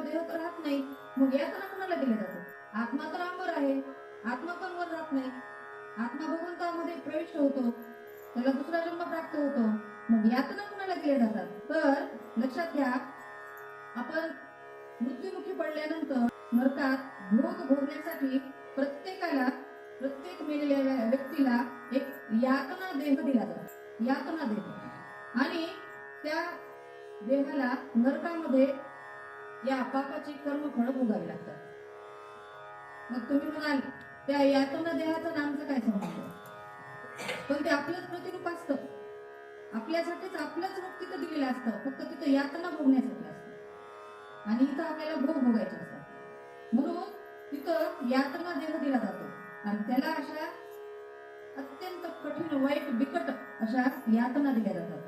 देह तर राहत नाही, मग यातना कुणाला दिल्या जातात? आत्मा तर अंबर आहे, आत्मा पण वर राहत नाही. आत्मा भगवंतामध्ये प्रविष्ट होतो, त्याला दुसरा जन्म प्राप्त होतो, मग यातना कुणाला दिल्या जातात? तर लक्षात घ्या, आपण मृत्युमुखी पडल्यानंतर नरकात भोग भोगण्यासाठी प्रत्येकाला, प्रत्येक मेलेल्या व्यक्तीला एक यातना देह दिला जातो, यातना देह. आणि त्या देहाला नरकामध्ये या पापाची कर्मफळ भोगावी लागतात. मग तुम्ही म्हणाल त्या यातना देहाचं नामचं काय संबंध? पण ते आपलंच प्रतिरूप असतं, आपल्यासाठीच आपलंच रूप तिथं दिलेलं असतं, फक्त तिथं यातना भोगण्यासाठी असतं आणि इथं आपल्याला भोग भोगायचे असतात. म्हणून तिथं यातना देह दिला जातो आणि त्याला अशा अत्यंत कठीण वाईट बिकट अशा यातना दिल्या जातात.